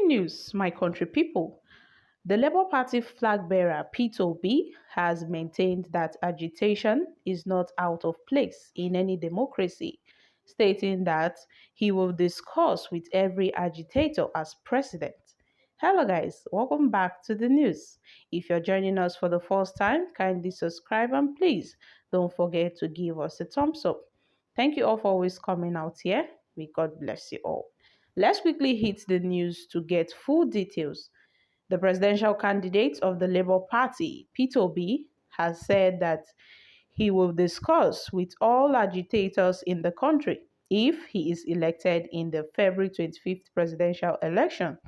Breaking news, my country people. The Labour Party flag bearer Peter Obi has maintained that agitation is not out of place in any democracy, stating that he will discuss with every agitator as president. Hello guys, welcome back to the news. If you're joining us for the first time, kindly subscribe and please don't forget to give us a thumbs up. Thank you all for always coming out here. May God bless you all. Let's quickly hit the news to get full details. The presidential candidate of the Labour Party, Peter Obi, has said that he will discuss with all agitators in the country if he is elected in the February 25th presidential election.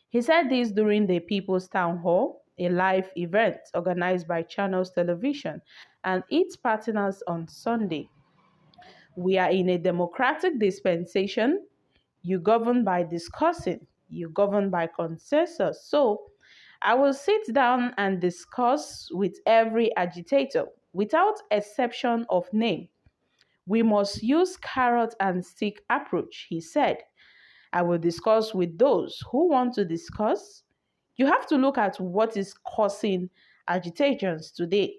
He said this during the People's Town Hall, a live event organized by Channels Television and its partners on Sunday. We are in a democratic dispensation. You govern by discussing, you govern by consensus. So I will sit down and discuss with every agitator without exception of name. We must use carrot and stick approach, he said. I will discuss with those who want to discuss. You have to look at what is causing agitations today.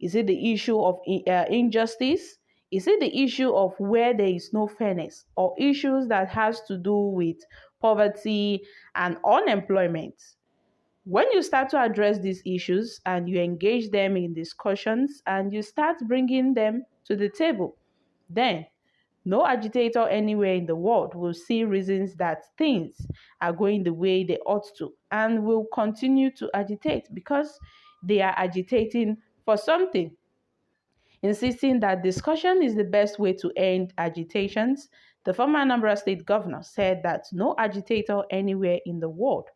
Is it the issue of injustice? Is it the issue of where there is no fairness or issues that has to do with poverty and unemployment? When you start to address these issues and you engage them in discussions and you start bringing them to the table, then no agitator anywhere in the world will see reasons that things are going the way they ought to and will continue to agitate because they are agitating for something. Insisting that discussion is the best way to end agitations, the former Anambra State governor said that no agitator anywhere in the world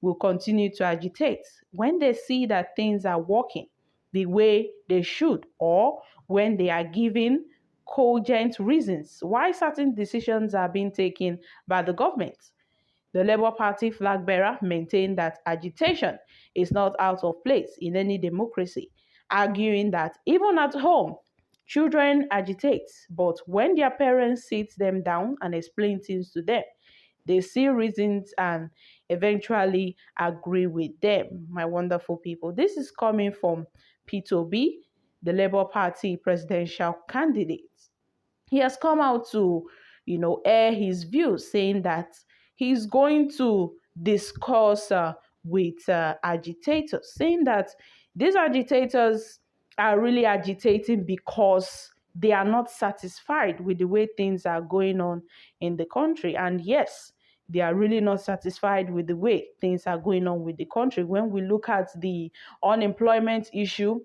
will continue to agitate when they see that things are working the way they should or when they are given cogent reasons why certain decisions are being taken by the government. The Labour Party flag bearer maintained that agitation is not out of place in any democracy, arguing that even at home, children agitate, but when their parents sit them down and explain things to them, they see reasons and eventually agree with them. My wonderful people, this is coming from Peter Obi, the Labour Party presidential candidate. He has come out to, air his views, saying that he's going to discuss with agitators, saying that these agitators are really agitating because they are not satisfied with the way things are going on in the country. And yes, they are really not satisfied with the way things are going on with the country. When we look at the unemployment issue,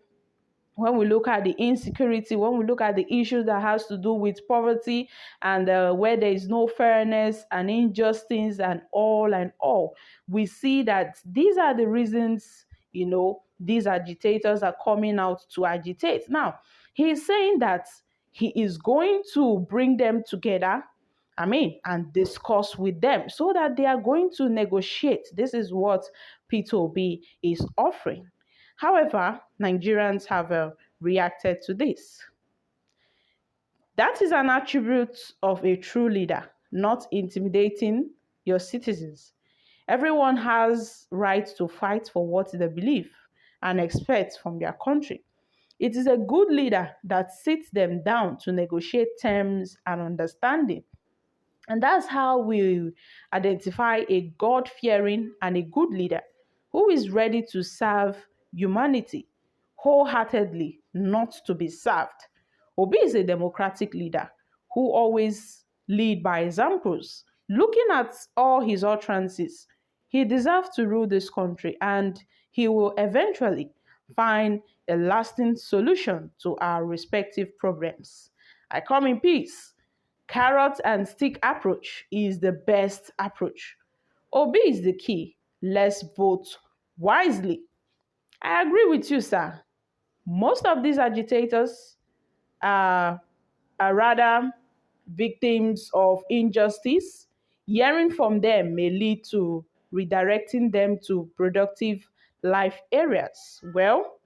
when we look at the insecurity, when we look at the issues that has to do with poverty and where there is no fairness and injustice and all, we see that these are the reasons, these agitators are coming out to agitate. Now, he is saying that he is going to bring them together, and discuss with them so that they are going to negotiate. This is what Peter Obi is offering. However, Nigerians have reacted to this. That is an attribute of a true leader, not intimidating your citizens. Everyone has right to fight for what they believe and expect from their country. It is a good leader that sits them down to negotiate terms and understanding. And that's how we identify a God-fearing and a good leader who is ready to serve humanity wholeheartedly, not to be served. Obi is a democratic leader who always lead by examples. Looking at all his utterances, he deserves to rule this country and he will eventually find a lasting solution to our respective problems. I come in peace. Carrot and stick approach is the best approach. Obi is the key. Let's vote wisely. I agree with you, sir. Most of these agitators are rather victims of injustice. Hearing from them may lead to redirecting them to productive life areas. Well,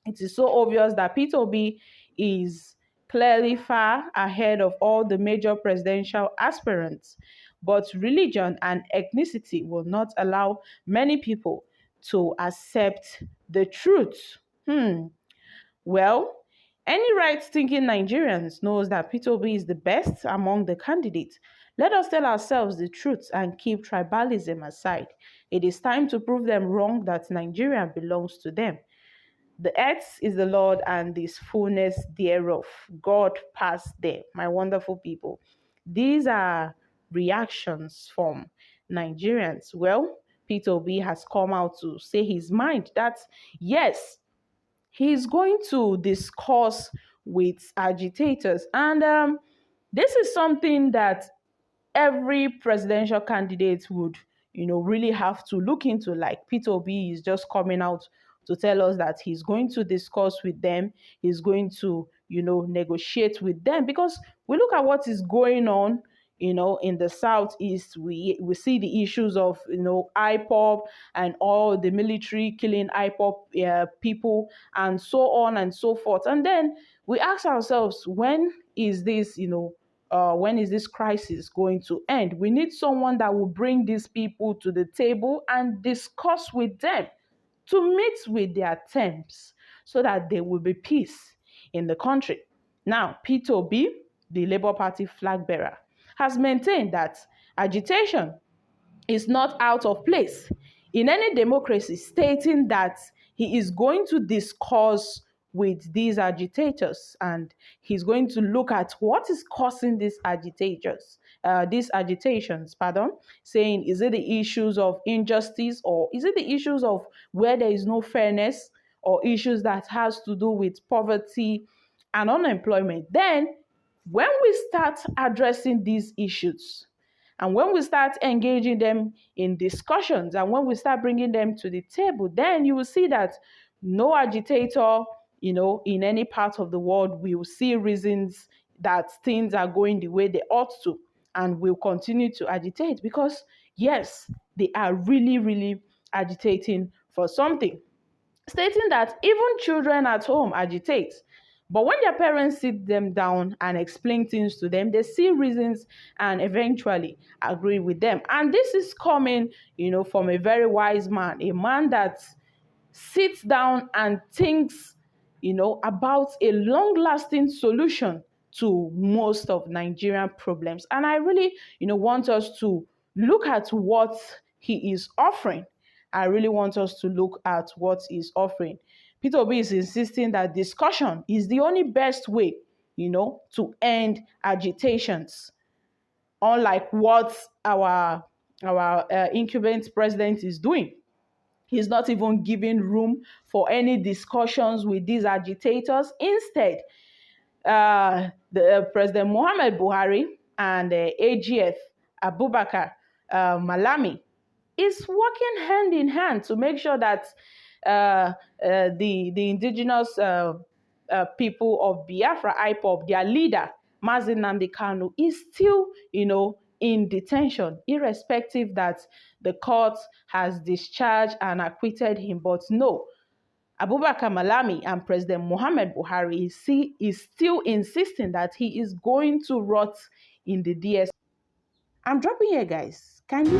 it is so obvious that Peter Obi is clearly far ahead of all the major presidential aspirants but religion and ethnicity will not allow many people to accept the truth. Well, any right-thinking Nigerians knows that Peter Obi is the best among the candidates. Let us tell ourselves the truth and keep tribalism aside. It is time to prove them wrong that Nigeria belongs to them. The earth is the Lord and this fullness thereof. God passed there, my wonderful people. These are reactions from Nigerians. Well, Peter Obi has come out to say his mind that yes, he's going to discuss with agitators. And this is something that every presidential candidate would, really have to look into. Like Peter Obi is just coming out to tell us that he's going to discuss with them, he's going to, negotiate with them. Because we look at what is going on, in the southeast. We see the issues of, IPOB and all the military killing IPOB people and so on and so forth. And then we ask ourselves, when is this crisis going to end? We need someone that will bring these people to the table and discuss with them to meet with their terms so that there will be peace in the country. Now, Peter Obi, the Labour Party flag bearer, has maintained that agitation is not out of place in any democracy, stating that he is going to discuss with these agitators and he's going to look at what is causing these agitations, saying, is it the issues of injustice, or is it the issues of where there is no fairness, or issues that has to do with poverty and unemployment? Then when we start addressing these issues, and when we start engaging them in discussions, and when we start bringing them to the table, then you will see that no agitator, in any part of the world will see reasons that things are going the way they ought to, and will continue to agitate because, yes, they are really, really agitating for something, stating that even children at home agitate. But when their parents sit them down and explain things to them, they see reasons and eventually agree with them. And this is coming, from a very wise man, a man that sits down and thinks, about a long-lasting solution to most of Nigerian problems. And I really, want us to look at what he is offering. I really want us to look at what he's offering. Peter Obi is insisting that discussion is the only best way, to end agitations. Unlike what our incumbent president is doing. He's not even giving room for any discussions with these agitators. Instead, the President Muhammad Buhari and AGF Abubakar Malami is working hand in hand to make sure that the indigenous people of Biafra, IPOB, their leader, Mazin Nnamdi Kanu, is still, in detention, irrespective that the court has discharged and acquitted him. But no, Abubakar Malami and President Muhammad Buhari is still insisting that he is going to rot in the DS. I'm dropping here, guys. Can you